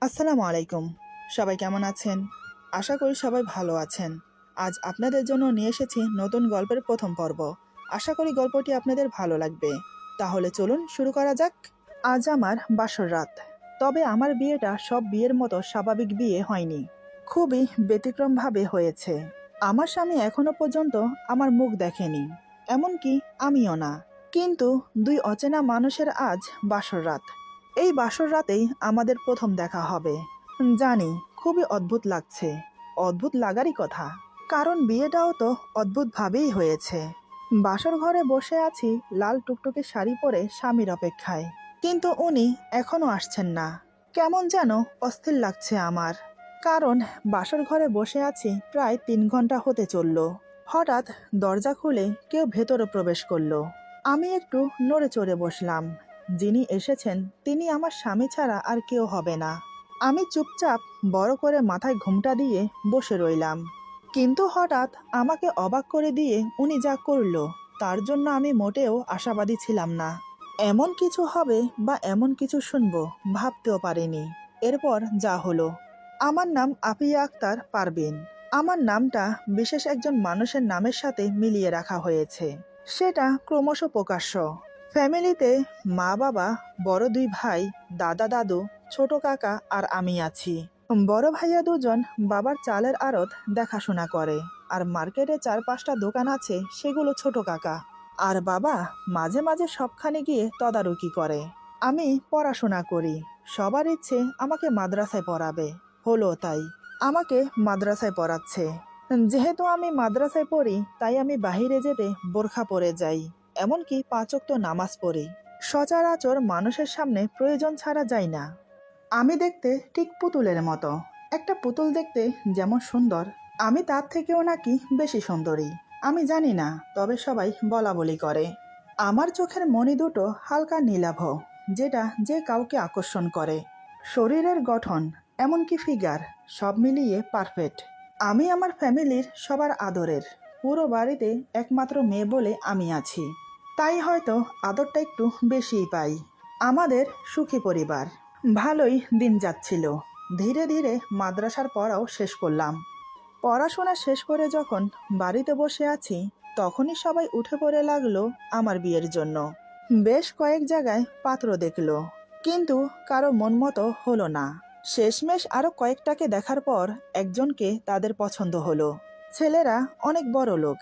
আসসালামু আলাইকুম। সবাই কেমন আছেন? আশা করি সবাই ভালো আছেন। আজ আপনাদের জন্য নিয়ে এসেছি নতুন গল্পের প্রথম পর্ব। আশা করি গল্পটি আপনাদের ভালো লাগবে। তাহলে চলুন শুরু করা যাক। আজ আমার বাসর রাত। তবে আমার বিয়েটা সব বিয়ের মতো স্বাভাবিক বিয়ে হয়নি। খুবই ব্যতিক্রমভাবে হয়েছে। আমার স্বামী এখনো পর্যন্ত আমার মুখ দেখেনি, এমনকি আমিও না। কিন্তু দুই অচেনা মানুষের আজ বাসর রাত। এই বাসর রাতেই আমাদের প্রথম দেখা হবে। জানি, খুবই অদ্ভুত লাগছে। অদ্ভুত লাগারই কথা, কারণ বিয়েটাও তো অদ্ভুতভাবেই হয়েছে। বাসর ঘরে বসে আছি লাল টুকটুকে শাড়ি পরে স্বামীর অপেক্ষায়, কিন্তু উনি এখনো আসছেন না। কেমন যেন অস্থির লাগছে আমার, কারণ বাসর ঘরে বসে আছি প্রায় 3 ঘন্টা হতে চলল। হঠাৎ দরজা খুলে কেউ ভেতরে প্রবেশ করলো। আমি একটু নড়ে চড়ে বসলাম। যিনি এসেছেন তিনি আমার স্বামী ছাড়া আর কেউ হবে না। আমি চুপচাপ বড় করে মাথায় ঘোমটা দিয়ে বসে রইলাম। কিন্তু হঠাৎ আমাকে অবাক করে দিয়ে উনি যা করলো, তার জন্য আমি মোটেও আশাবাদী ছিলাম না। এমন কিছু হবে বা এমন কিছু শুনবো ভাবতেও পারিনি। এরপর যা হলো। আমার নাম আফিয়া আক্তার পারভিন। আমার নামটা বিশেষ একজন মানুষের নামের সাথে মিলিয়ে রাখা হয়েছে। সেটা ক্রমশ প্রকাশ্য। ফ্যামিলিতে মা বাবা, বড় 2 ভাই, দাদা দাদু, ছোট কাকা আর আমি আছি। বড় ভাইয়া দুজন বাবার চালের আড়ত দেখাশোনা করে, আর মার্কেটে 4-5টা দোকান আছে, সেগুলো ছোট কাকা। আর বাবা মাঝে মাঝে সবখানে গিয়ে তদারকি করে। আমি পড়াশোনা করি। সবার ইচ্ছে আমাকে মাদ্রাসায় পড়াবে, হলো তাই। আমাকে মাদ্রাসায় পড়াচ্ছে। যেহেতু আমি মাদ্রাসায় পড়ি, তাই আমি বাহিরে যেতে বোরখা পরে যাই, এমনকি 5 ওয়াক্ত নামাজ পড়ি। সচরাচর মানুষের সামনে প্রয়োজন ছাড়া যাই না। আমি দেখতে ঠিক পুতুলের মতো। একটা পুতুল দেখতে যেমন সুন্দর, আমি তার থেকেও নাকি বেশি সুন্দরী। আমি জানি না, তবে সবাই বলা বলি করে। আমার চোখের মণি দুটো হালকা নীলাভ, যেটা যে কাউকে আকর্ষণ করে। শরীরের গঠন, এমনকি ফিগার, সব মিলিয়ে পারফেক্ট। আমি আমার ফ্যামিলির সবার আদরের। পুরো বাড়িতে একমাত্র মেয়ে বলে আমি আছি, তাই হয়তো আদরটা একটু বেশিই পাই। আমাদের সুখী পরিবার। ভালোই দিন যাচ্ছিল। ধীরে ধীরে মাদ্রাসার পড়াও শেষ করলাম। পড়াশোনা শেষ করে যখন বাড়িতে বসে আছি, তখনই সবাই উঠে পড়ে লাগলো আমার বিয়ের জন্য। বেশ কয়েক জায়গায় পাত্র দেখলো, কিন্তু কারো মন মতো হলো না। শেষমেশ আরো কয়েকটাকে দেখার পর একজনকে তাদের পছন্দ হলো। ছেলেরা অনেক বড় লোক,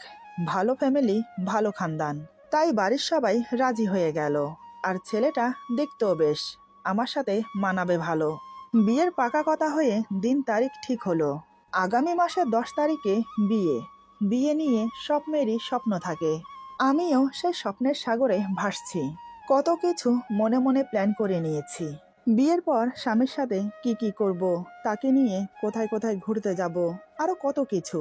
ভালো ফ্যামিলি, ভালো খানদান, তাই বাড়ির সবাই রাজি হয়ে গেল। আর ছেলেটা দেখতেও বেশ, আমার সাথে মানাবে ভালো। বিয়ের পাকা কথা হয়ে দিন তারিখ ঠিক হলো। আগামী মাসের 10 তারিখে বিয়ে। বিয়ে নিয়ে সব মেয়েরই স্বপ্ন থাকে। আমিও সেই স্বপ্নের সাগরে ভাসছি। কত কিছু মনে মনে প্ল্যান করে নিয়েছি। বিয়ের পর স্বামীর সাথে কি কি করব, তাকে নিয়ে কোথায় কোথায় ঘুরতে যাব, আরো কত কিছু।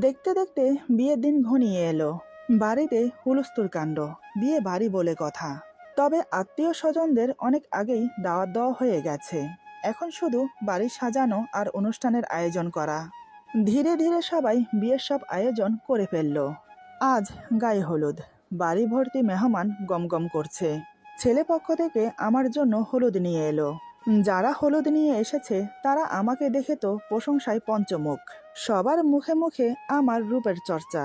দেখতে দেখতে বিয়ের দিন ঘনিয়ে এলো। বাড়িতে হুলস্থুল কাণ্ড। বিয়ে বাড়ি বলে কথা, তবে আত্মীয় স্বজনদের অনেক আগেই দাওয়াত দেওয়া হয়ে গেছে। এখন শুধু বাড়ি সাজানো আর অনুষ্ঠানের আয়োজন করা। ধীরে ধীরে সবাই বিয়ের সব আয়োজন করে ফেলল। আজ গায়ে হলুদ। বাড়ি ভর্তি মেহমান গমগম করছে। ছেলে পক্ষ থেকে আমার জন্য হলুদ নিয়ে এলো। যারা হলুদ নিয়ে এসেছে তারা আমাকে দেখে তো প্রশংসায় পঞ্চমুখ। সবার মুখে মুখে আমার রূপের চর্চা,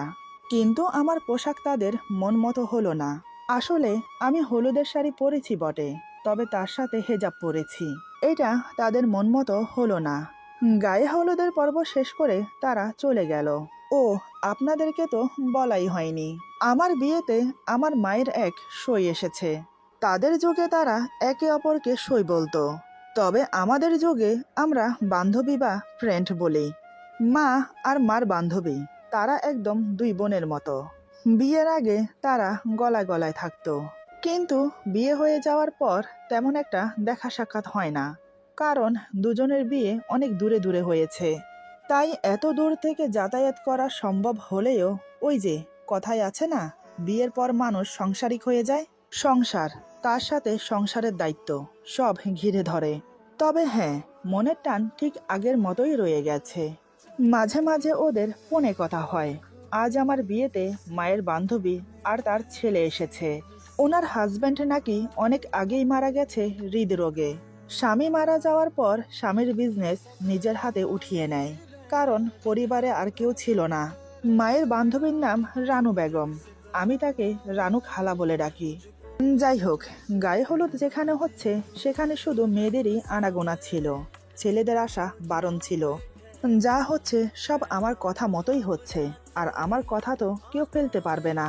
কিন্তু আমার পোশাক তাদের মন মতো হলো না। আসলে আমি হলুদের শাড়ি পরেছি বটে, তবে তার সাথে হেজাব পরেছি। এটা তাদের মন মতো হলো না। গায়ে হলুদের পর্ব শেষ করে তারা চলে গেল। ও, আপনাদেরকে তো বলাই হয়নি, আমার বিয়েতে আমার মায়ের এক সই এসেছে। তাদের যুগে তারা একে অপরকে সই বলতো, তবে আমাদের যুগে আমরা বান্ধবী বা ফ্রেন্ড বলি। মা আর মার বান্ধবী, তারা একদম 2 বোনের মতো। বিয়ের আগে তারা গলায় গলায় থাকতো, কিন্তু বিয়ে হয়ে যাওয়ার পর তেমন একটা দেখা সাক্ষাৎ হয় না, কারণ দুজনের বিয়ে অনেক দূরে দূরে হয়েছে। তাই এত দূর থেকে যাতায়াত করা সম্ভব হলেও ওই যে কথাই আছে না, বিয়ের পর মানুষ সংসারিক হয়ে যায়। সংসার, তার সাথে সংসারের দায়িত্ব সব ঘিরে ধরে। তবে হ্যাঁ, মনের টান ঠিক আগের মতোই রয়ে গেছে। মাঝে মাঝে ওদের ফোনে কথা হয়। আজ আমার বিয়েতে মায়ের বান্ধবী আর তার ছেলে এসেছে। ওনার হাজব্যান্ড নাকি অনেক আগেই মারা গেছে হৃদরোগে। স্বামী মারা যাওয়ার পর স্বামীর বিজনেস নিজের হাতে উঠিয়ে নেয়, কারণ পরিবারে আর কেউ ছিল না। মায়ের বান্ধবীর নাম রানু বেগম, আমি তাকে রানু খালা বলে ডাকি। যাই হোক, গায়ে হলুদ যেখানে হচ্ছে সেখানে শুধু মেয়েদেরই আনাগোনা ছিল, ছেলেদের আসা বারণ ছিল। যা হচ্ছে সব আমার কথা মতোই হচ্ছে, আর আমার কথা তো কেউ ফেলতে পারবে না।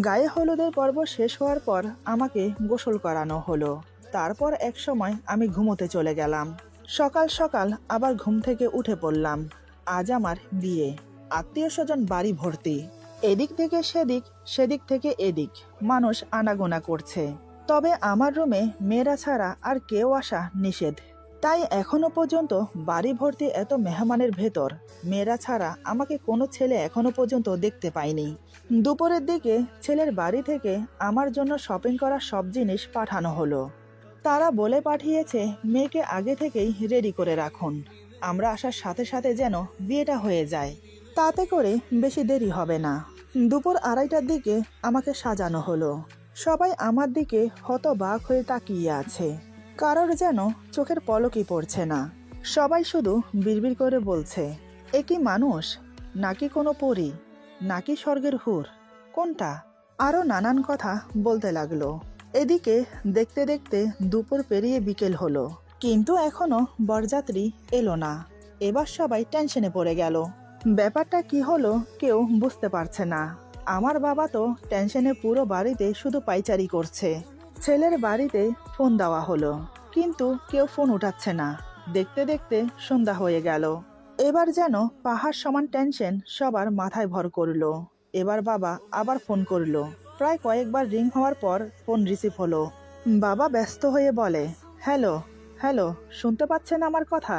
গায়ে হলুদের পর্ব শেষ হওয়ার পর আমাকে গোসল করানো হলো। তারপর এক সময় আমি ঘুমোতে চলে গেলাম। সকাল সকাল আবার ঘুম থেকে উঠে পড়লাম। আজ আমার বিয়ে, আত্মীয় স্বজন বাড়ি ভর্তি, এদিক থেকে সেদিক, সেদিক থেকে এদিক মানুষ আনাগোনা করছে। তবে আমার রুমে মেয়েরা ছাড়া আর কেউ আসা নিষেধ, তাই এখনো পর্যন্ত বাড়ি ভর্তি এত মেহমানের ভেতর মেয়েরা ছাড়া আমাকে কোনো ছেলে এখনো পর্যন্ত দেখতে পায়নি। দুপুরের দিকে ছেলের বাড়ি থেকে আমার জন্য শপিং করা সব জিনিস পাঠানো হলো। তারা বলে পাঠিয়েছে মেয়েকে আগে থেকেই রেডি করে রাখুন, আমরা আসার সাথে সাথে যেন বিয়েটা হয়ে যায়, তাতে করে বেশি দেরি হবে না। দুপুর 2:30টার দিকে আমাকে সাজানো হলো। সবাই আমার দিকে হতবাক হয়ে তাকিয়ে আছে, কারোর যেন চোখের পলকই পড়ছে না। সবাই শুধু বিড়বিড় করে বলছে, এ কি মানুষ, নাকি কোনো পরী, নাকি স্বর্গের হুর, কোনটা? আরও নানান কথা বলতে লাগলো। এদিকে দেখতে দেখতে দুপুর পেরিয়ে বিকেল হলো, কিন্তু এখনো বরযাত্রী এলো না। এবার সবাই টেনশনে পড়ে গেল। ব্যাপারটা কি হলো কেউ বুঝতে পারছে না। আমার বাবা তো টেনশনে পুরো বাড়িতে শুধু পাইচারি করছে। ছেলের বাড়িতে ফোন দেওয়া হলো, কিন্তু কেউ ফোন উঠাচ্ছে না। দেখতে দেখতে সন্ধ্যা হয়ে গেল। এবার যেন পাহাড় সমান টেনশন সবার মাথায় ভর করলো। এবার বাবা আবার ফোন করলো। প্রায় কয়েকবার রিং হওয়ার পর ফোন রিসিভ হলো। বাবা ব্যস্ত হয়ে বলে, হ্যালো হ্যালো, শুনতে পাচ্ছেন আমার কথা?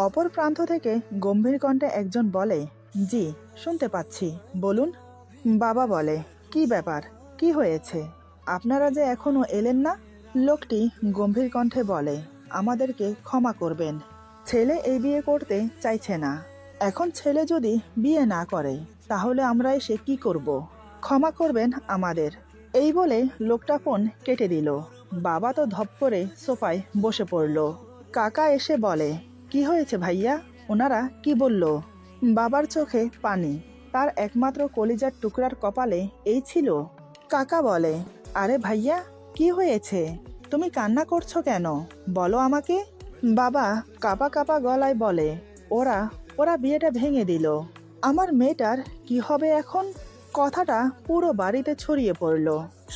অপর প্রান্ত থেকে গম্ভীর কণ্ঠে একজন বলে, জি শুনতে পাচ্ছি, বলুন। বাবা বলে, কি ব্যাপার, কি হয়েছে, আপনারা যে এখনো এলেন না? লোকটি গম্ভীর কণ্ঠে বলে, আমাদেরকে ক্ষমা করবেন, ছেলে এই বিয়ে করতে চাইছে না। এখন ছেলে যদি বিয়ে না করে তাহলে আমরা এসে কি করব? ক্ষমা করবেন আমাদের। এই বলে লোকটা ফোন কেটে দিল। বাবা তো ধপ করে সোফায় বসে পড়ল। কাকা এসে বলে, কি হয়েছে ভাইয়া, ওনারা কি বলল? বাবার চোখে পানি, তার একমাত্র কলিজার টুকরার কপালে এই ছিল। কাকা বলে, আরে ভাইয়া কি হয়েছে, তুমি কান্না করছো কেন, বলো আমাকে। বাবা কাপা কাপা গলায় বলে, ওরা ওরা বিয়েটা ভেঙে দিল, আমার মেয়েটার কি হবে এখন? কথাটা পুরো বাড়িতে ছড়িয়ে পড়ল।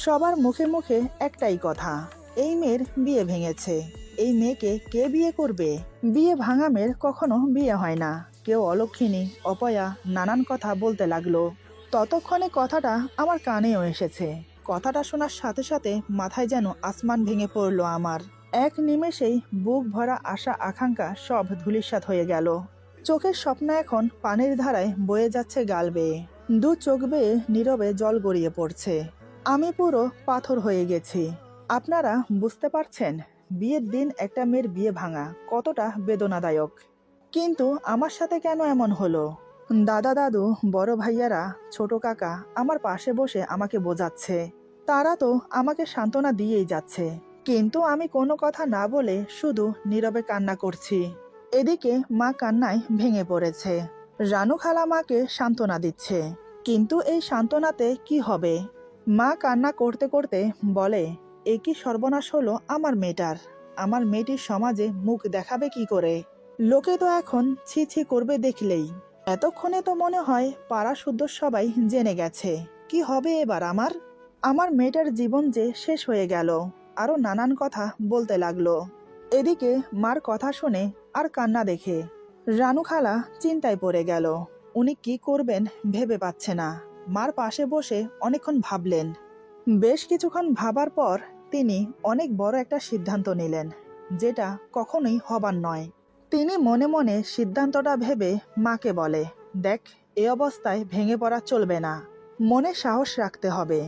সবার মুখে মুখে একটাই কথা, এই মেয়ের বিয়ে ভেঙেছে। এই মেয়েকে কে বিয়ে করবে? বিয়ে ভাঙা মেয়ের কখনো বিয়ে হয় না। কেউ অলক্ষিণী, অপয়া, নানান কথা বলতে লাগলো। ততক্ষণে কথাটা আমার কানেও এসেছে। কথাটা শোনার সাথে সাথে মাথায় যেন আসমান ভেঙে পড়লো আমার। এক নিমেষেই বুক ভরা আশা আকাঙ্ক্ষা সব ধূলিসাৎ হয়ে গেল। চোখের স্বপ্ন এখন পানির ধারায় বয়ে যাচ্ছে গাল বেয়ে। দু চোখ বেয়ে নীরবে জল গড়িয়ে পড়ছে। আমি পুরো পাথর হয়ে গেছি। আপনারা বুঝতে পারছেন বিয়ের দিন একটা মেয়ের বিয়ে ভাঙা কতটা বেদনাদায়ক। কিন্তু আমার সাথে কেন এমন হলো? দাদা দাদু, বড় ভাইয়ারা, ছোট কাকা আমার পাশে বসে আমাকে বোঝাচ্ছে। তারা তো আমাকে সান্ত্বনা দিয়েই যাচ্ছে, কিন্তু আমি কোনো কথা না বলে শুধু নীরবে কান্না করছি। এদিকে মা কান্নায় ভেঙে পড়েছে। রানু খালা মাকে সান্ত্বনা দিচ্ছে, কিন্তু এই সান্ত্বনাতে কি হবে? মা কান্না করতে করতে বলে, এ কি সর্বনাশ হলো আমার মেয়েটার। আমার মেয়েটির সমাজে মুখ দেখাবে কি করে? লোকে তো এখন ছি ছি করবে দেখলেই। এতক্ষণে তো মনে হয় পাড়া শুদ্ধ সবাই জেনে গেছে। কি হবে এবার আমার? আমার মেয়েটার জীবন যে শেষ হয়ে গেল। আরো নানান কথা বলতে লাগলো। এদিকে মার কথা শুনে আর কান্না দেখে রানু খালা চিন্তায় পড়ে গেল। উনি কি করবেন ভেবে পাচ্ছে না। মার পাশে বসে অনেকক্ষণ ভাবলেন। বেশ কিছুক্ষণ ভাবার পর তিনি অনেক বড় একটা সিদ্ধান্ত নিলেন, যেটা কখনোই হবার নয়। তিনি মনে মনে সিদ্ধান্তটা ভেবে মাকে বলে, দেখ, এ অবস্থায় ভেঙে পড়া চলবে না, মনে সাহস রাখতে হবে।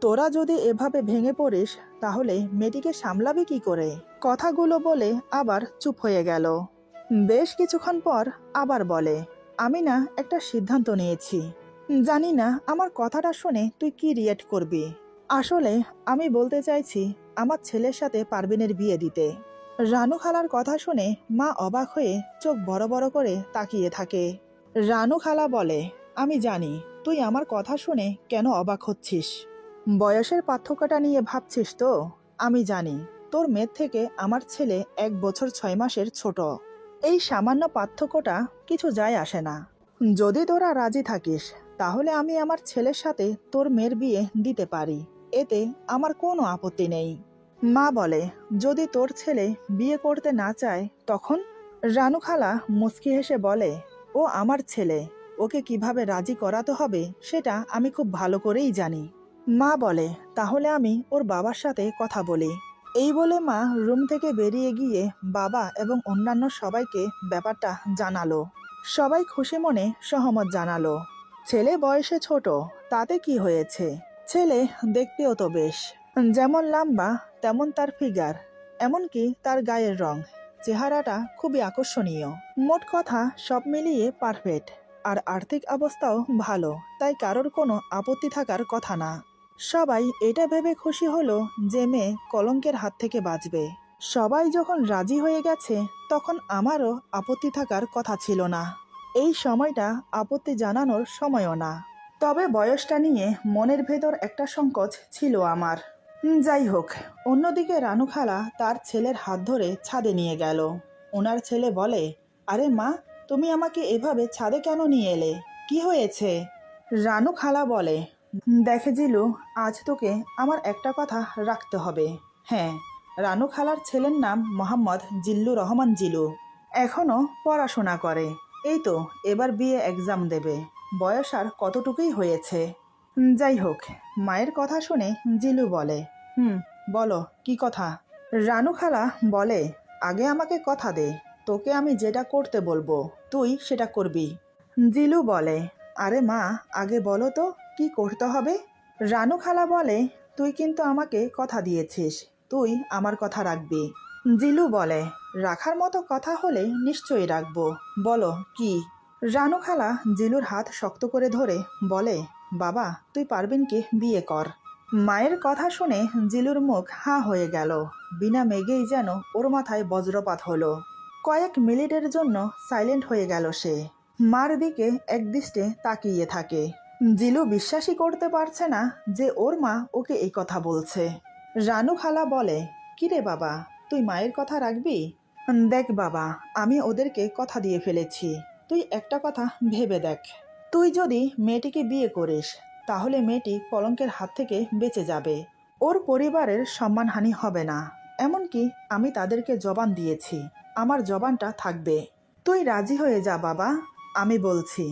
তোরা যদি এভাবে ভেঙে পড়িস তাহলে মেয়েটিকে সামলাবি কি করে? কথাগুলো বলে আবার চুপ হয়ে গেল। বেশ কিছুক্ষণ পর আবার বলে, আমি না একটা সিদ্ধান্ত নিয়েছি। জানি না আমার কথাটা শুনে তুই কি রিয়েক্ট করবি। আসলে আমি বলতে চাইছি আমার ছেলের সাথে পারভিনের বিয়ে দিতে। রানু খালার কথা শুনে মা অবাক হয়ে চোখ বড় বড় করে তাকিয়ে থাকে। রানু খালা বলে, আমি জানি তুই আমার কথা শুনে কেন অবাক হচ্ছিস। বয়সের পার্থক্যটা নিয়ে ভাবছিস তো? আমি জানি তোর মেয়ের থেকে আমার ছেলে 1 বছর 6 মাসের ছোট। এই সামান্য পার্থক্যটা কিছু যায় আসে না। যদি তোরা রাজি থাকিস তাহলে আমি আমার ছেলের সাথে তোর মেয়ের বিয়ে দিতে পারি, এতে আমার কোনো আপত্তি নেই। মা বলে, যদি তোর ছেলে বিয়ে করতে না চায় তখন? রানু খালা মুচকি হেসে বলে, ও আমার ছেলে, ওকে কিভাবে রাজি করাতে হবে সেটা আমি খুব ভালো করেই জানি। মা বলে, তাহলে আমি ওর বাবার সাথে কথা বলি। এই বলে মা রুম থেকে বেরিয়ে গিয়ে বাবা এবং অন্যান্য সবাইকে ব্যাপারটা জানালো। সবাই খুশি মনে সহমত জানালো। ছেলে বয়সে ছোট, তাতে কি হয়েছে? ছেলে দেখতেও তো বেশ, যেমন লম্বা তেমন তার ফিগার, এমনকি তার গায়ের রং, চেহারাটা খুবই আকর্ষণীয়। মোট কথা সব মিলিয়ে পারফেক্ট। আর আর্থিক অবস্থাও ভালো, তাই কারোর কোনো আপত্তি থাকার কথা না। সবাই এটা ভেবে খুশি হলো যে মেয়ে কলঙ্কের হাত থেকে বাঁচবে। সবাই যখন রাজি হয়ে গেছে তখন আমারও আপত্তি থাকার কথা ছিল না। এই সময়টা আপত্তি জানানোর সময়ও না। তবে বয়সটা নিয়ে মনের ভেতর একটা সংকোচ ছিল আমার। যাই হোক, অন্যদিকে রানু খালা তার ছেলের হাত ধরে ছাদে নিয়ে গেল। ওনার ছেলে বলে, আরে মা, তুমি আমাকে এভাবে ছাদে কেন নিয়ে এলে? কি হয়েছে? রানু খালা বলে, দেখে জিলু, আজ তোকে আমার একটা কথা রাখতে হবে। হ্যাঁ, রানু খালার ছেলের নাম মোহাম্মদ জিল্লুর রহমান জিলু। এখনো পড়াশোনা করে। এই তো এবার বিএ এক্সাম দেবে। বয়স আর কতটুকুই হয়েছে। যাই হোক, মায়ের কথা শুনে জিলু বলে, বলো কি কথা? রানু খালা বলে, আগে আমাকে কথা দে, তোকে আমি যেটা করতে বলবো তুই সেটা করবি। জিলু বলে, আরে মা, আগে বলো তো কি করতে হবে? রানু খালা বলে, তুই কিন্তু আমাকে কথা দিয়েছিস, তুই আমার কথা রাখবি। জিলু বলে, রাখার মতো কথা হলে নিশ্চয়ই রাখবো, বলো কি? রানু খালা জিলুর হাত শক্ত করে ধরে বলে, বাবা, তুই পারবিনকে বিয়ে কর। মায়ের কথা শুনে জিলুর মুখ হাঁ হয়ে গেল। বিনা মেঘেই যেন ওর মাথায় বজ্রপাত হলো। কয়েক মিনিটের জন্য সাইলেন্ট হয়ে গেল সে। মার দিকে একদৃষ্টে তাকিয়ে থাকে। জিলু বিশ্বাসই করতে পারছে না যে ওর মা ওকে এই কথা বলছে। রানু খালা বলে, কিরে বাবা, তুই মায়ের কথা রাখবি? দেখ বাবা, আমি ওদেরকে কথা দিয়ে ফেলেছি। তুই একটা কথা ভেবে দেখ, তুই যদি মেয়েটিকে বিয়ে করিস তাহলে মেয়েটি কলঙ্কের হাত থেকে বেঁচে যাবে। ওর পরিবারের সম্মানহানি হবে না। এমনকি আমি তাদেরকে জবান দিয়েছি, আমার জবানটা থাকবে। তুই রাজি হয়ে যা বাবা, আমি বলছি,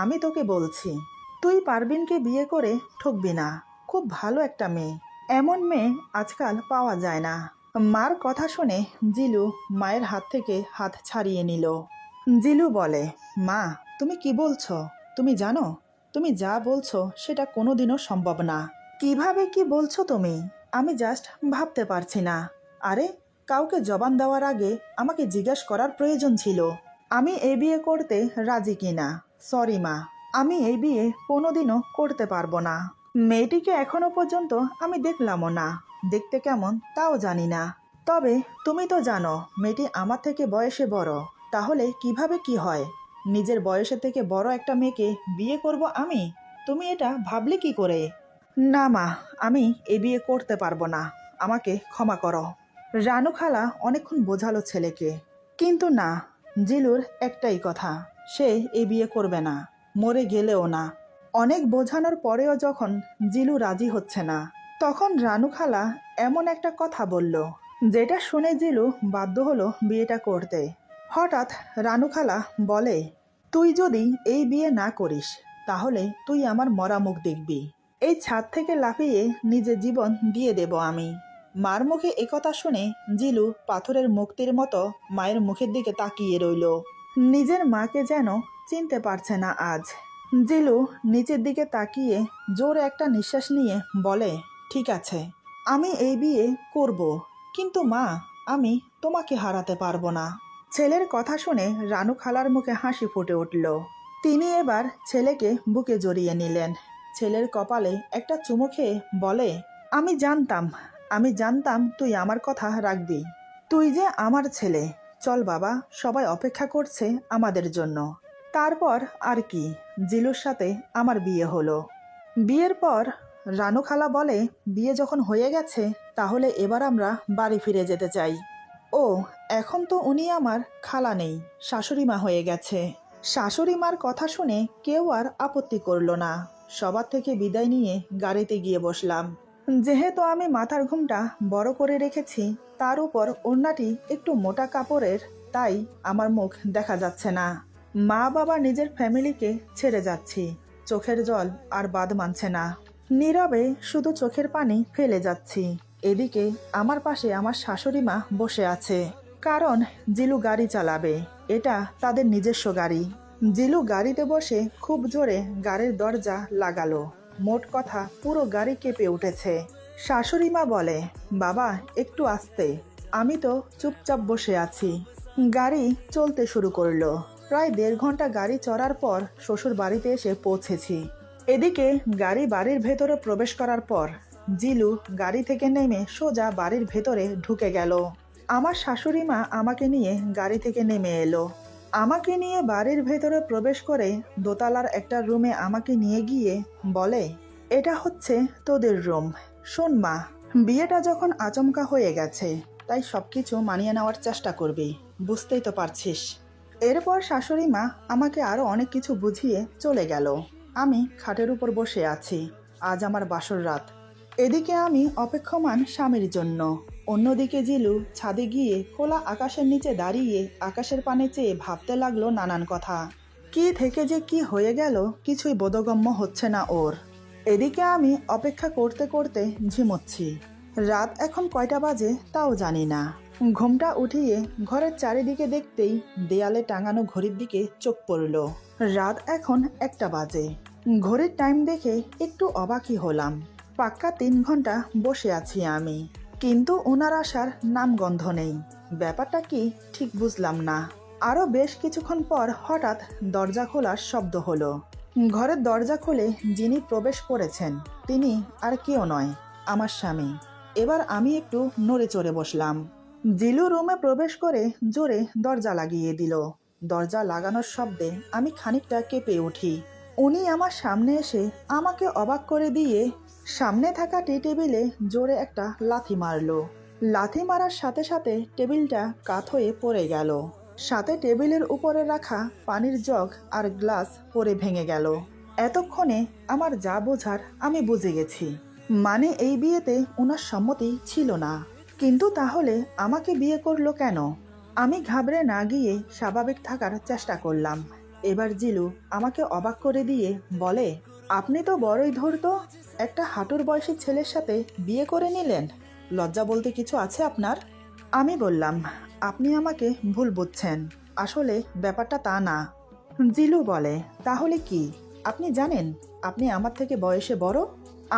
আমি তোকে বলছি। তুই পারবিনকে বিয়ে করে ঠকবি না। খুব ভালো একটা মেয়ে, এমন মেয়ে আজকাল পাওয়া যায় না। মার কথা শুনে জিলু মায়ের হাত থেকে হাত ছাড়িয়ে নিল। জিলু বলে, মা, তুমি কি বলছো? তুমি জানো তুমি যা বলছো সেটা কোনোদিনও সম্ভব না। কিভাবে কি বলছো তুমি? আমি জাস্ট ভাবতে পারছি না। আরে, কাউকে জবান দেওয়ার আগে আমাকে জিজ্ঞেস করার প্রয়োজন ছিল আমি এই বিয়ে করতে রাজি কিনা। সরি মা, আমি এই বিয়ে কোনোদিনও করতে পারবো না। মেয়েটিকে এখনো পর্যন্ত আমি দেখলামও না, দেখতে কেমন তাও জানি না। তবে তুমি তো জানো মেয়েটি আমার থেকে বয়সে বড়, তাহলে কিভাবে কি হয়? নিজের বয়সের থেকে বড় একটা মেয়েকে বিয়ে করব আমি? তুমি এটা ভাবলে কি করে? না মা, আমি এ বিয়ে করতে পারবো না, আমাকে ক্ষমা করো। রানু খালা অনেকক্ষণ বোঝালো ছেলেকে, কিন্তু না, জিলুর একটাই কথা, সে এ বিয়ে করবে না, মরে গেলেও না। অনেক বোঝানোর পরেও যখন জিলু রাজি হচ্ছে না, তখন রানু খালা এমন একটা কথা বলল যেটা শুনে জিলু বাধ্য হলো বিয়েটা করতে। হঠাৎ রানু খালা বলে, তুই যদি এই বিয়ে না করিস তাহলে তুই আমার মরা মুখ দেখবি। এই ছাদ থেকে লাফিয়ে নিজের জীবন দিয়ে দেব আমি। মার মুখে একথা শুনে জিলু পাথরের মূর্তির মতো মায়ের মুখের দিকে তাকিয়ে রইল। নিজের মাকে যেন চিনতে পারছে না আজ। জিলু নিচের দিকে তাকিয়ে জোরে একটা নিঃশ্বাস নিয়ে বলে, ঠিক আছে, আমি এই বিয়ে করব, কিন্তু মা, আমি তোমাকে হারাতে পারবো না। ছেলের কথা শুনে রানু খালার মুখে হাসি ফুটে উঠল। তিনি এবার ছেলেকে বুকে জড়িয়ে নিলেন। ছেলের কপালে একটা চুমু খেয়ে বলে, আমি জানতাম তুই আমার কথা রাখবি। তুই যে আমার ছেলে, চল বাবা, সবাই অপেক্ষা করছে আমাদের জন্য। তারপর আর কি, জিলুর সাথে আমার বিয়ে হলো। বিয়ের পর রানু খালা বলে, বিয়ে যখন হয়ে গেছে তাহলে এবার আমরা বাড়ি ফিরে যেতে চাই। ও, এখন তো উনি আমার খালা নেই, শাশুড়ি মা হয়ে গেছে। শাশুড়ি মার কথা শুনে কেউ আর আপত্তি করলো না। সবার থেকে বিদায় নিয়ে গাড়িতে গিয়ে বসলাম। যেহেতু আমি মাথার ঘুমটা বড় করে রেখেছি, তার উপর ওড়নাটি একটু মোটা কাপড়ের, তাই আমার মুখ দেখা যাচ্ছে না। মা বাবা নিজের ফ্যামিলিকে ছেড়ে যাচ্ছি, চোখের জল আর বাদ মানছে না। নীরবে শুধু চোখের পানি ফেলে যাচ্ছি। এদিকে আমার পাশে আমার শাশুড়ি মা বসে আছে, কারণ জিলু গাড়ি চালাবে, এটা তাদের নিজস্ব গাড়ি। জিলু গাড়িতে বসে খুব জোরে গাড়ির দরজা লাগালো। মোট কথা পুরো গাড়ি কেঁপে উঠেছে। শাশুড়ি মা বলে, বাবা একটু আস্তে। আমি তো চুপচাপ বসে আছি। গাড়ি চলতে শুরু করলো। প্রায় 1.5 ঘন্টা গাড়ি চড়ার পর শ্বশুর বাড়িতে এসে পৌঁছেছি। এদিকে গাড়ি বাড়ির ভেতরে প্রবেশ করার পর জিলু গাড়ি থেকে নেমে সোজা বাড়ির ভেতরে ঢুকে গেল। আমার শাশুড়ি মা আমাকে নিয়ে গাড়ি থেকে নেমে এলো। আমাকে নিয়ে বাড়ির ভেতরে প্রবেশ করে দোতলার একটা রুমে আমাকে নিয়ে গিয়ে বলে, এটা হচ্ছে তোদের রুম। শোন মা, বিয়েটা যখন আচমকা হয়ে গেছে, তাই সবকিছু মানিয়ে নেওয়ার চেষ্টা করবি, বুঝতেই তো পারছিস। এরপর শাশুড়ি মা আমাকে আরো অনেক কিছু বুঝিয়ে চলে গেল। আমি খাটের উপর বসে আছি। আজ আমার বাসর রাত। এদিকে আমি অপেক্ষমান স্বামীর জন্য। অন্যদিকে জিলু ছাদে গিয়ে খোলা আকাশের নিচে দাঁড়িয়ে আকাশের পানে চেয়ে ভাবতে লাগলো নানান কথা। কি থেকে যে কি হয়ে গেল কিছুই বোধগম্য হচ্ছে না ওর। এদিকে আমি অপেক্ষা করতে করতে ঝিমোচ্ছি। রাত এখন কয়টা বাজে তাও জানি না। ঘুমটা উঠিয়ে ঘরের চারিদিকে দেখতেই দেয়ালে টাঙানো ঘড়ির দিকে চোখ পড়ল। রাত এখন 1টা বাজে। ঘড়ির টাইম দেখে একটু অবাকই হলাম। পাক্কা 3 ঘন্টা বসে আছি আমি, কিন্তু ওনার আসার নামগন্ধ নেই। ব্যাপারটা কি ঠিক বুঝলাম না। আরো বেশ কিছুক্ষণ পর হঠাৎ দরজা খোলার শব্দ হলো। ঘরের দরজা খুলে যিনি প্রবেশ করেছেন তিনি আর কেউ নয়, আমার স্বামী। এবার আমি একটু নড়ে চড়ে বসলাম। জিলু রুমে প্রবেশ করে জোরে দরজা লাগিয়ে দিল। দরজা লাগানোর শব্দে আমি খানিকটা কেঁপে উঠি। উনি আমার সামনে এসে আমাকে অবাক করে দিয়ে সামনে থাকা টি টেবিলে জোরে একটা লাথি মারলো। লাথি মারার সাথে সাথে টেবিলটা কাত হয়ে পড়ে গেল। সাথে টেবিলের উপরে রাখা পানির জগ আর গ্লাস পড়ে ভেঙে গেল। এতক্ষণে আমার যা বোঝার আমি বুঝে গেছি। মানে এই বিয়েতে ওনার সম্মতি ছিল না। কিন্তু তাহলে আমাকে বিয়ে করলো কেন? আমি ঘাবড়ে না গিয়ে স্বাভাবিক থাকার চেষ্টা করলাম। এবার জিলু আমাকে অবাক করে দিয়ে বলে, আপনি তো বড়ই ধূর্ত। একটা হাঁটুর বয়সী ছেলের সাথে বিয়ে করে নিলেন। লজ্জা বলতে কিছু আছে আপনার? আমি বললাম, আপনি আমাকে ভুল বুঝছেন, আসলে ব্যাপারটা তা না। জিলু বলে, তাহলে কি? আপনি জানেন আপনি আমার থেকে বয়সে বড়।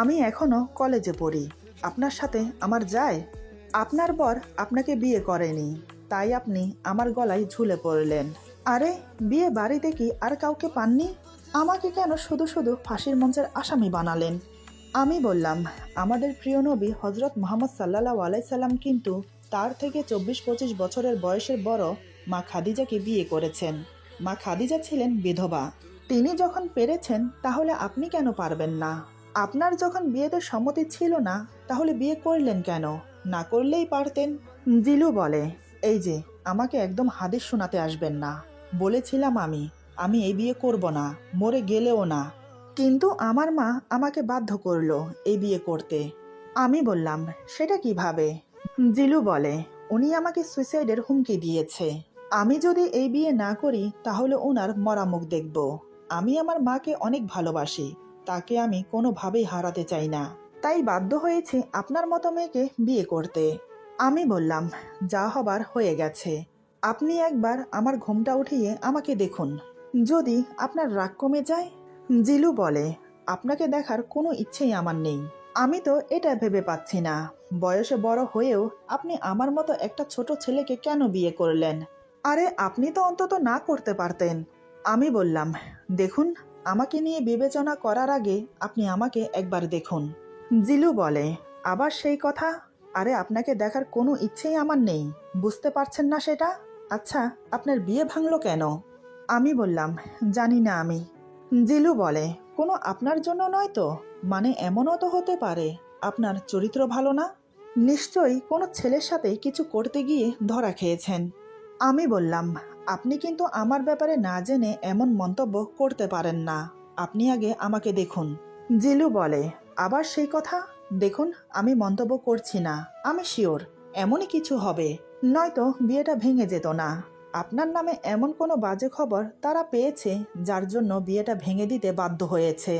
আমি এখনো কলেজে পড়ি। আপনার সাথে আমার যায়? আপনার বর আপনাকে বিয়ে করেনি, তাই আপনি আমার গলায় ঝুলে পড়লেন। আরে, বিয়ে বাড়িতে কি আর কাউকে পাননি? আমাকে কেন শুধু শুধু ফাঁসির মঞ্চের আসামি বানালেন? আমি বললাম, আমাদের প্রিয় নবী হজরত মুহাম্মদ সাল্লাল্লাহু আলাইহি সাল্লাম কিন্তু তার থেকে 24-25 বছরের বয়সের বড় মা খাদিজাকে বিয়ে করেছেন। মা খাদিজা ছিলেন বিধবা। তিনি যখন পেরেছেন, তাহলে আপনি কেন পারবেন না? আপনার যখন বিয়েতে সম্মতি ছিল না, তাহলে বিয়ে করলেন কেন? না করলেই পারতেন। জিলু বলে, এই যে, আমাকে একদম হাদিস শোনাতে আসবেন না। বলেছিলাম আমি এই বিয়ে করব না, মরে গেলেও না। কিন্তু আমার মা আমাকে বাধ্য করলো এই বিয়ে করতে। আমি বললাম, সেটা কিভাবে? জিলু বলে, উনি আমাকে সুইসাইডের হুমকি দিয়েছে। আমি যদি এই বিয়ে না করি তাহলে ওনার মরা মুখ দেখব। আমি আমার মাকে অনেক ভালোবাসি, তাকে আমি কোনোভাবেই হারাতে চাই না। তাই বাধ্য হয়েছে আপনার মতো মেয়েকে বিয়ে করতে। আমি বললাম, যা হবার হয়ে গেছে। আপনি একবার আমার ঘুমটা উঠিয়ে আমাকে দেখুন, যদি আপনার রাগ কমে যায়। জিলু বলে, আপনাকে দেখার কোনো ইচ্ছেই আমার নেই। আমি তো এটা ভেবে পাচ্ছি না, বয়সে বড় হয়েও আপনি আমার মতো একটা ছোট ছেলেকে কেন বিয়ে করলেন? আরে, আপনি তো অন্তত না করতে পারতেন। আমি বললাম, দেখুন, আমাকে নিয়ে বিবেচনা করার আগে আপনি আমাকে একবার দেখুন। জিলু বলে, আবার সেই কথা? আরে আপনাকে দেখার কোনো ইচ্ছেই আমার নেই, বুঝতে পারছেন না সেটা? আচ্ছা, আপনার বিয়ে ভাঙলো কেন? আমি বললাম, জানি না আমি। জিলু বলে, কোনো আপনার জন্য নয় তো? মানে এমনও তো হতে পারে আপনার চরিত্র ভালো না। নিশ্চয়ই কোনো ছেলের সাথে কিছু করতে গিয়ে ধরা খেয়েছেন। আমি বললাম, আপনি কিন্তু আমার ব্যাপারে না জেনে এমন মন্তব্য করতে পারেন না। আপনি আগে আমাকে দেখুন। জিলু বলে, আবার সেই কথা? দেখুন, আমি মন্তব্য করছি না, আমি শিওর এমনই কিছু হবে, নয়তো বিয়েটা ভেঙে যেত না। আপনার নামে এমন কোনো বাজে খবর তারা পেয়েছে যার জন্য বিয়েটা ভেঙে দিতে বাধ্য হয়েছে।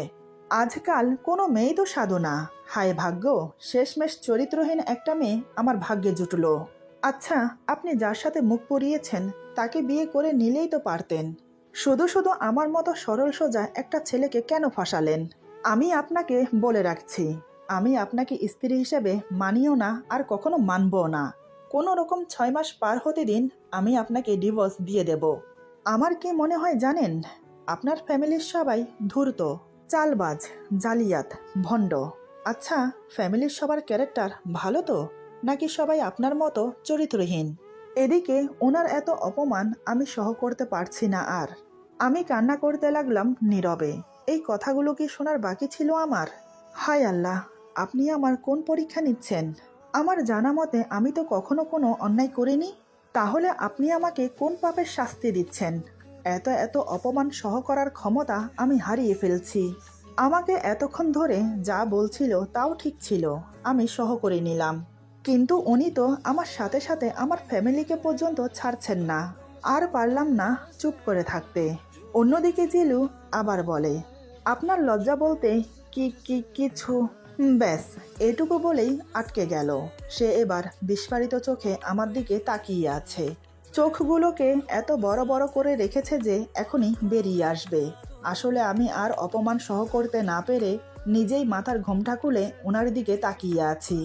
আজকাল কোনো মেয়েই তো সাধু না। হায় ভাগ্য, শেষমেশ চরিত্রহীন একটা মেয়ে আমার ভাগ্যে জুটলো। আচ্ছা, আপনি যার সাথে মুখ পুড়িয়েছেন তাকে বিয়ে করে নিলেই তো পারতেন। শুধু শুধু আমার মতো সরল সোজা একটা ছেলেকে কেন ফাঁসালেন? আমি আপনাকে বলে রাখছি, আমি আপনাকে স্ত্রী হিসেবে মানিও না, আর কখনো মানবও না। কোনো রকম 6 মাস পার হতে দিন, আমি আপনাকে ডিভোর্স দিয়ে দেব। আমার কি মনে হয় জানেন? আপনার ফ্যামিলির সবাই ধূর্ত, চালবাজ, জালিয়াত, ভণ্ড। আচ্ছা, ফ্যামিলির সবার ক্যারেক্টার ভালো তো, নাকি সবাই আপনার মতো চরিত্রহীন? এদিকে ওনার এত অপমান আমি সহ করতে পারছি না আর। আমি কান্না করতে লাগলাম নীরবে। এই কথাগুলো কি শোনার বাকি ছিল আমার? হায় আল্লাহ, আপনি আমার কোন পরীক্ষা নিচ্ছেন? আমার জানা মতে আমি তো কখনো কোনো অন্যায় করিনি। তাহলে আপনি আমাকে কোন পাপের শাস্তি দিচ্ছেন? এত এত অপমান সহ করার ক্ষমতা আমি হারিয়ে ফেলছি। আমাকে এতক্ষণ ধরে যা বলছিল তাও ঠিক ছিল, আমি সহ করে নিলাম। কিন্তু উনি তো আমার সাথে সাথে আমার ফ্যামিলিকে পর্যন্ত ছাড়ছেন না। আর পারলাম না চুপ করে থাকতে। অন্যদিকে জিলু আবার বলে, আপনার লজ্জা বলতে কি কি কিছু। ব্যাস, এটুকু বলেই আটকে গেল। সে এবার বিস্ফারিত চোখে আমার দিকে তাকিয়ে আছে। চোখগুলোকে এত বড় বড় করে রেখেছে যে এখনই বেরিয়ে আসবে। আসলে আমি আর অপমান সহ করতে না পেরে নিজেই মাথার ঘোমটা খুলে ওনার দিকে তাকিয়ে আছি।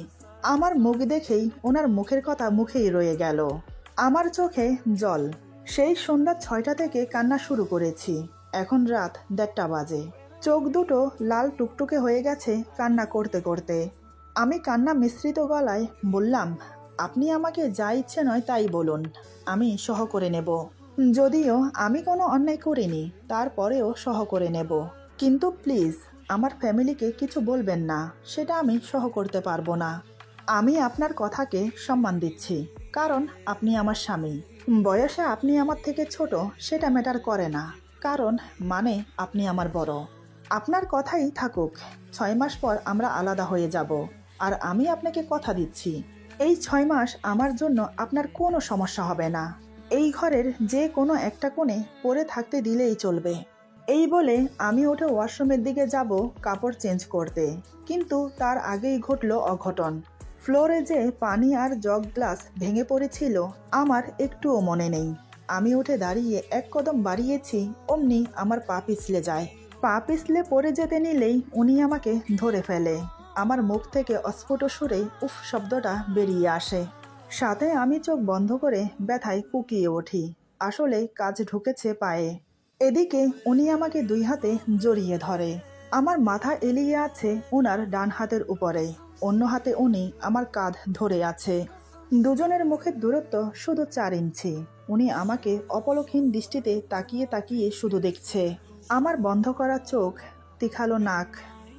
আমার মুখ দেখেই ওনার মুখের কথা মুখেই রয়ে গেল। আমার চোখে জল। সেই সন্ধ্যা 6টা থেকে কান্না শুরু করেছি, এখন রাত 1:30 বাজে। চোখ দুটো লাল টুকটুকে হয়ে গেছে কান্না করতে করতে। আমি কান্না মিশ্রিত গলায় বললাম, আপনি আমাকে যা ইচ্ছে নয় তাই বলুন, আমি সহ করে নেব। যদিও আমি কোনো অন্যায় করিনি, তারপরেও সহ করে নেব। কিন্তু প্লিজ আমার ফ্যামিলিকে কিছু বলবেন না, সেটা আমি সহ করতে পারবো না। আমি আপনার কথাকে সম্মান দিচ্ছি, কারণ আপনি আমার স্বামী। বয়সে আপনি আমার থেকে ছোট সেটা ম্যাটার করে না, কারণ মানে আপনি আমার বড়। আপনার কথাই থাকুক, 6 মাস পর আমরা আলাদা হয়ে যাব। আর আমি আপনাকে কথা দিচ্ছি, এই 6 মাস আমার জন্য আপনার কোনো সমস্যা হবে না। এই ঘরের যে কোনো একটা কোণে পড়ে থাকতে দিলেই চলবে। এই বলে আমি উঠে ওয়াশরুমের দিকে যাব কাপড় চেঞ্জ করতে, কিন্তু তার আগেই ঘটল অঘটন। ফ্লোরে যে পানি আর জগ গ্লাস ভেঙে পড়েছিল আমার একটুও মনে নেই। আমি উঠে দাঁড়িয়ে এক কদম বাড়িয়েছি, অমনি আমার পা পিছলে যায়। পা পিছলে পড়ে যেতে নিলেই উনি আমাকে ধরে ফেলে। আমার মুখ থেকে অস্ফুট সুরে উফ শব্দটা বেরিয়ে আসে। সাথে আমি চোখ বন্ধ করে ব্যথায় কুকিয়ে উঠি। আসলে কাজ ঢুকেছে পায়ে। এদিকে উনি আমাকে 2 হাতে জড়িয়ে ধরে। আমার মাথা এলিয়ে আছে ওনার ডান হাতের উপরে, অন্য হাতে উনি আমার কাঁধ ধরে আছে। দুজনের মুখের দূরত্ব শুধু 4 ইঞ্চি। উনি আমাকে অপলকহীন দৃষ্টিতে তাকিয়ে তাকিয়ে শুধু দেখছে। আমার বন্ধ করা চোখ, তীখালো নাক,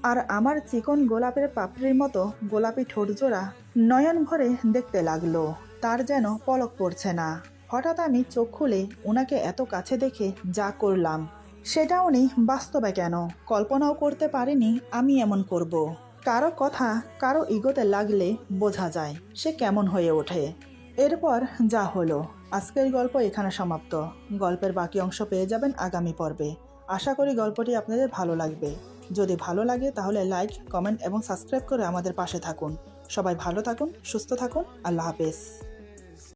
আর আমার চিকন গোলাপের পাপড়ির মতো গোলাপি ঠোঁটজোড়া নয়ন ভরে দেখতে লাগলো। তার যেন পলক পড়ছে না। হঠাৎ আমি চোখ খুলে ওনাকে এত কাছে দেখে যা করলাম, সেটা উনি বাস্তবে কেন কল্পনাও করতে পারেনি আমি এমন করব। কারো কথা কারো ইগোতে লাগলে বোঝা যায় সে কেমন হয়ে ওঠে। এরপর যা হলো, আজকের গল্প এখানে সমাপ্ত। গল্পের বাকি অংশ পেয়ে যাবেন আগামী পর্বে। আশা করি গল্পটি আপনাদের ভালো লাগবে। যদি ভালো লাগে তাহলে লাইক, কমেন্ট এবং সাবস্ক্রাইব করে আমাদের পাশে থাকুন। সবাই ভালো থাকুন, সুস্থ থাকুন। আল্লাহ হাফেজ।